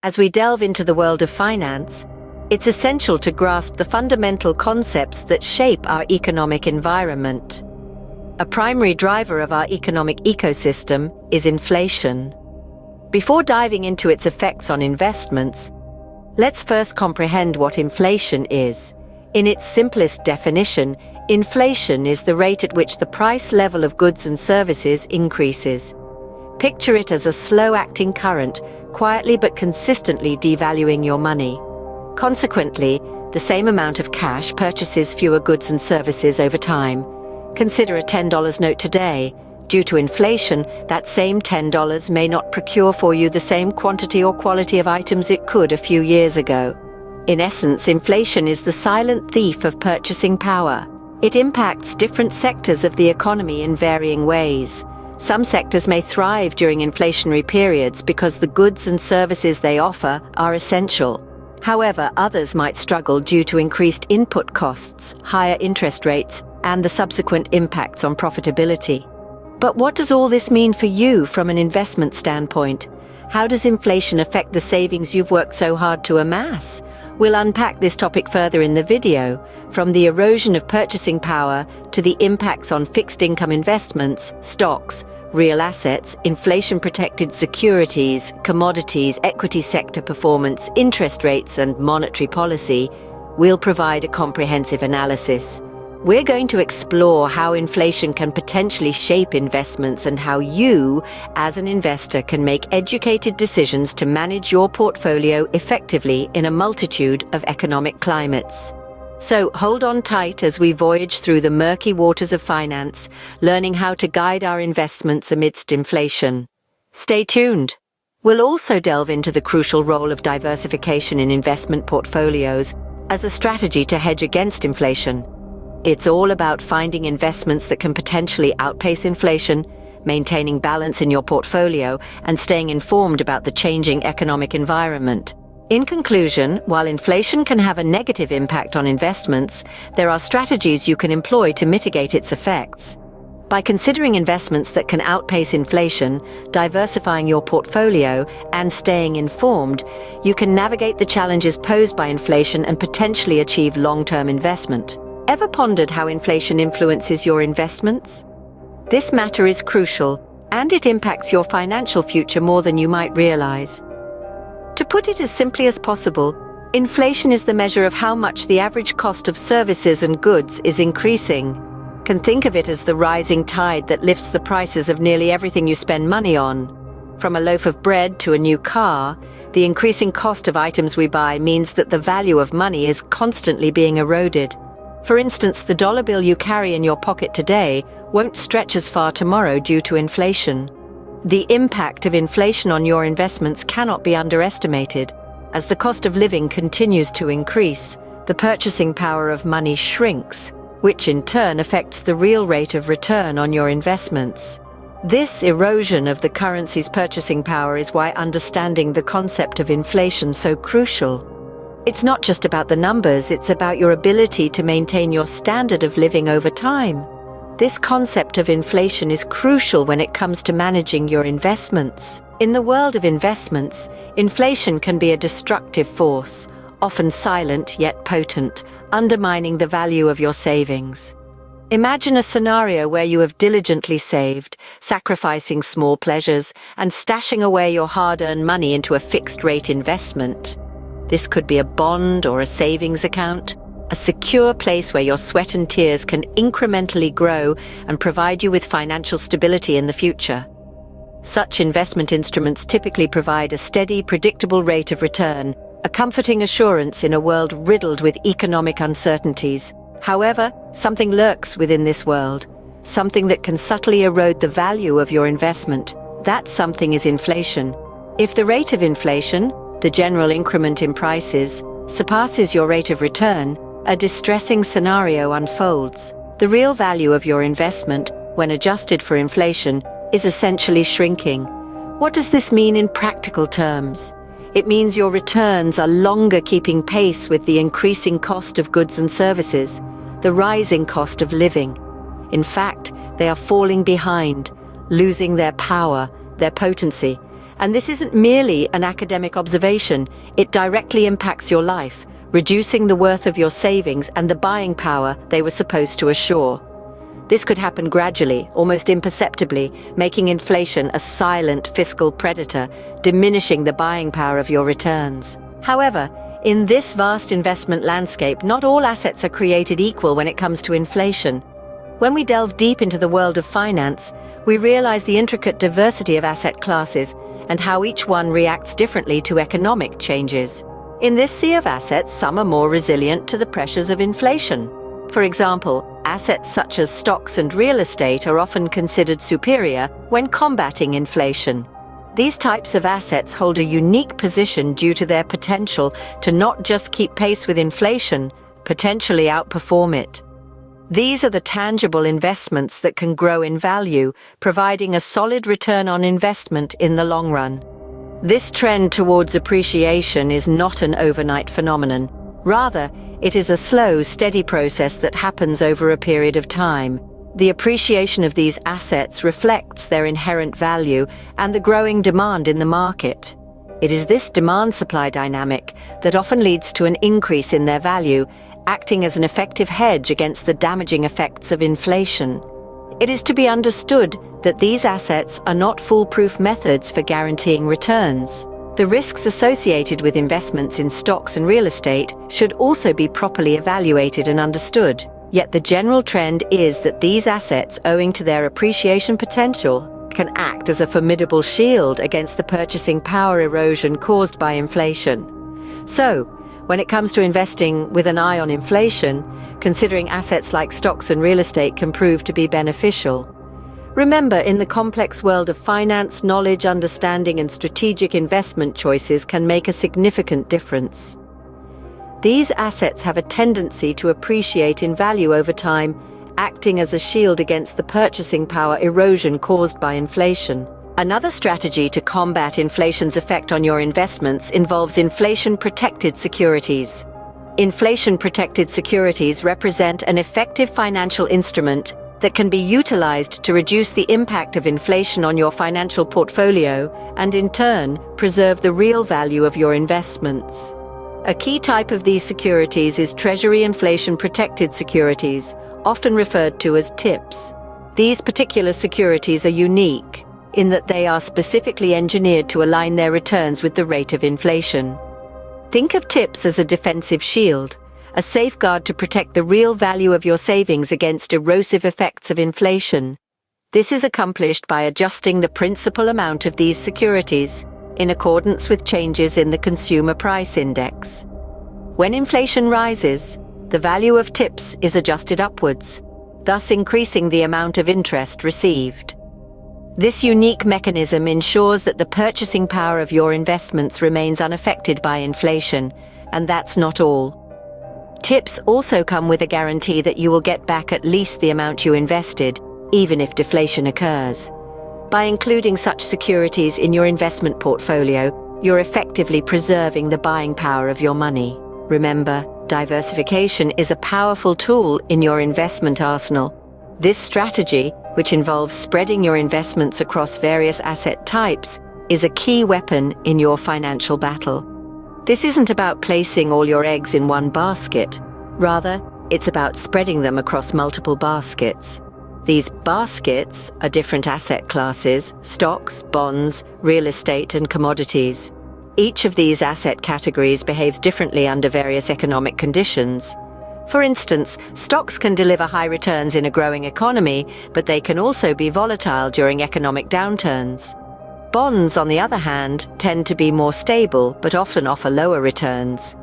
As we delve into the world of finance, it's essential to grasp the fundamental concepts that shape our economic environment. A primary driver of our economic ecosystem is inflation. Before diving into its effects on investments, let's first comprehend what inflation is. In its simplest definition, inflation is the rate at which the price level of goods and services increases. Picture it as a slow-acting current, quietly but consistently devaluing your money. Consequently, the same amount of cash purchases fewer goods and services over time. Consider a $10 note today. Due to inflation, that same $10 may not procure for you the same quantity or quality of items it could a few years ago. In essence, inflation is the silent thief of purchasing power. It impacts different sectors of the economy in varying ways. Some sectors may thrive during inflationary periods because the goods and services they offer are essential. However, others might struggle due to increased input costs, higher interest rates, and the subsequent impacts on profitability. But what does all this mean for you from an investment standpoint? How does inflation affect the savings you've worked so hard to amass? We'll unpack this topic further in the video, from the erosion of purchasing power to the impacts on fixed income investments, stocks, real assets, inflation-protected securities, commodities, equity sector performance, interest rates, and monetary policy. We'll provide a comprehensive analysis. We're going to explore how inflation can potentially shape investments and how you, as an investor, can make educated decisions to manage your portfolio effectively in a multitude of economic climates. So hold on tight as we voyage through the murky waters of finance, learning how to guide our investments amidst inflation. Stay tuned. We'll also delve into the crucial role of diversification in investment portfolios as a strategy to hedge against inflation. It's all about finding investments that can potentially outpace inflation, maintaining balance in your portfolio, and staying informed about the changing economic environment. In conclusion, while inflation can have a negative impact on investments, there are strategies you can employ to mitigate its effects. By considering investments that can outpace inflation, diversifying your portfolio, and staying informed, you can navigate the challenges posed by inflation and potentially achieve long-term investment. Ever pondered how inflation influences your investments? This matter is crucial, and it impacts your financial future more than you might realize. To put it as simply as possible, inflation is the measure of how much the average cost of services and goods is increasing. Can think of it as the rising tide that lifts the prices of nearly everything you spend money on. From a loaf of bread to a new car, the increasing cost of items we buy means that the value of money is constantly being eroded. For instance, the dollar bill you carry in your pocket today won't stretch as far tomorrow due to inflation. The impact of inflation on your investments cannot be underestimated. As the cost of living continues to increase, the purchasing power of money shrinks, which in turn affects the real rate of return on your investments. This erosion of the currency's purchasing power is why understanding the concept of inflation is so crucial. It's not just about the numbers, it's about your ability to maintain your standard of living over time. This concept of inflation is crucial when it comes to managing your investments. In the world of investments, inflation can be a destructive force, often silent yet potent, undermining the value of your savings. Imagine a scenario where you have diligently saved, sacrificing small pleasures, and stashing away your hard-earned money into a fixed-rate investment. This could be a bond or a savings account, a secure place where your sweat and tears can incrementally grow and provide you with financial stability in the future. Such investment instruments typically provide a steady, predictable rate of return, a comforting assurance in a world riddled with economic uncertainties. However, something lurks within this world, something that can subtly erode the value of your investment. That something is inflation. If the rate of inflation, the general increment in prices, surpasses your rate of return, a distressing scenario unfolds. The real value of your investment, when adjusted for inflation, is essentially shrinking. What does this mean in practical terms? It means your returns are longer keeping pace with the increasing cost of goods and services, the rising cost of living. In fact, they are falling behind, losing their power, their potency, And this isn't merely an academic observation, it directly impacts your life, reducing the worth of your savings and the buying power they were supposed to assure. This could happen gradually, almost imperceptibly, making inflation a silent fiscal predator, diminishing the buying power of your returns. However, in this vast investment landscape, not all assets are created equal when it comes to inflation. When we delve deep into the world of finance, we realize the intricate diversity of asset classes and how each one reacts differently to economic changes. In this sea of assets, some are more resilient to the pressures of inflation. For example, assets such as stocks and real estate are often considered superior when combating inflation. These types of assets hold a unique position due to their potential to not just keep pace with inflation, potentially outperform it. These are the tangible investments that can grow in value, providing a solid return on investment in the long run. This trend towards appreciation is not an overnight phenomenon. Rather, it is a slow, steady process that happens over a period of time. The appreciation of these assets reflects their inherent value and the growing demand in the market. It is this demand-supply dynamic that often leads to an increase in their value, acting as an effective hedge against the damaging effects of inflation. It is to be understood that these assets are not foolproof methods for guaranteeing returns. The risks associated with investments in stocks and real estate should also be properly evaluated and understood. Yet the general trend is that these assets, owing to their appreciation potential, can act as a formidable shield against the purchasing power erosion caused by inflation. So, when it comes to investing with an eye on inflation, considering assets like stocks and real estate can prove to be beneficial. Remember, in the complex world of finance, knowledge, understanding, and strategic investment choices can make a significant difference. These assets have a tendency to appreciate in value over time, acting as a shield against the purchasing power erosion caused by inflation. Another strategy to combat inflation's effect on your investments involves inflation-protected securities. Inflation-protected securities represent an effective financial instrument that can be utilized to reduce the impact of inflation on your financial portfolio and, in turn, preserve the real value of your investments. A key type of these securities is Treasury inflation-protected securities, often referred to as TIPS. These particular securities are unique in that they are specifically engineered to align their returns with the rate of inflation. Think of TIPS as a defensive shield, a safeguard to protect the real value of your savings against erosive effects of inflation. This is accomplished by adjusting the principal amount of these securities in accordance with changes in the Consumer Price Index. When inflation rises, the value of TIPS is adjusted upwards, thus increasing the amount of interest received. This unique mechanism ensures that the purchasing power of your investments remains unaffected by inflation, and that's not all. TIPS also come with a guarantee that you will get back at least the amount you invested, even if deflation occurs. By including such securities in your investment portfolio, you're effectively preserving the buying power of your money. Remember, diversification is a powerful tool in your investment arsenal. This strategy, which involves spreading your investments across various asset types, is a key weapon in your financial battle. This isn't about placing all your eggs in one basket. Rather, it's about spreading them across multiple baskets. These baskets are different asset classes: stocks, bonds, real estate, and commodities. Each of these asset categories behaves differently under various economic conditions. For instance, stocks can deliver high returns in a growing economy, but they can also be volatile during economic downturns. Bonds, on the other hand, tend to be more stable, but often offer lower returns.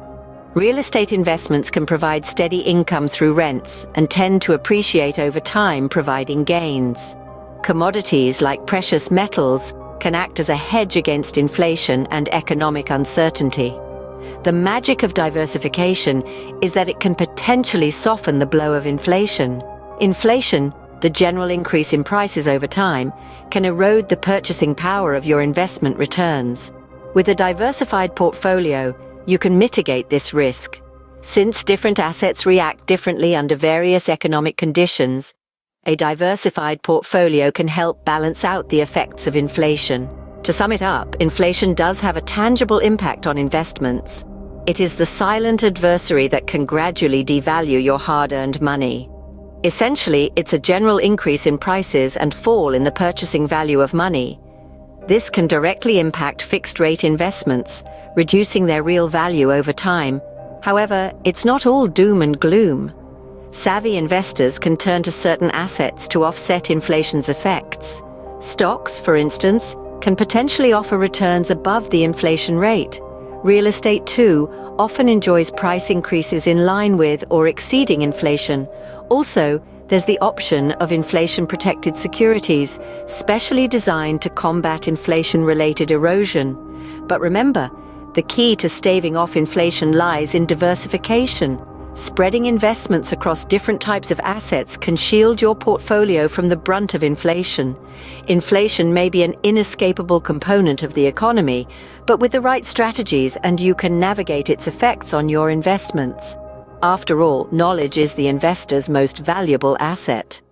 Real estate investments can provide steady income through rents and tend to appreciate over time, providing gains. Commodities, like precious metals, can act as a hedge against inflation and economic uncertainty. The magic of diversification is that it can potentially soften the blow of inflation. Inflation, the general increase in prices over time, can erode the purchasing power of your investment returns. With a diversified portfolio, you can mitigate this risk. Since different assets react differently under various economic conditions, a diversified portfolio can help balance out the effects of inflation. To sum it up, inflation does have a tangible impact on investments. It is the silent adversary that can gradually devalue your hard-earned money. Essentially, it's a general increase in prices and fall in the purchasing value of money. This can directly impact fixed-rate investments, reducing their real value over time. However, it's not all doom and gloom. Savvy investors can turn to certain assets to offset inflation's effects. Stocks, for instance, can potentially offer returns above the inflation rate. Real estate, too, often enjoys price increases in line with or exceeding inflation. Also, there's the option of inflation-protected securities, specially designed to combat inflation-related erosion. But remember, the key to staving off inflation lies in diversification. Spreading investments across different types of assets can shield your portfolio from the brunt of inflation. Inflation may be an inescapable component of the economy, but with the right strategies, and you can navigate its effects on your investments. After all, knowledge is the investor's most valuable asset.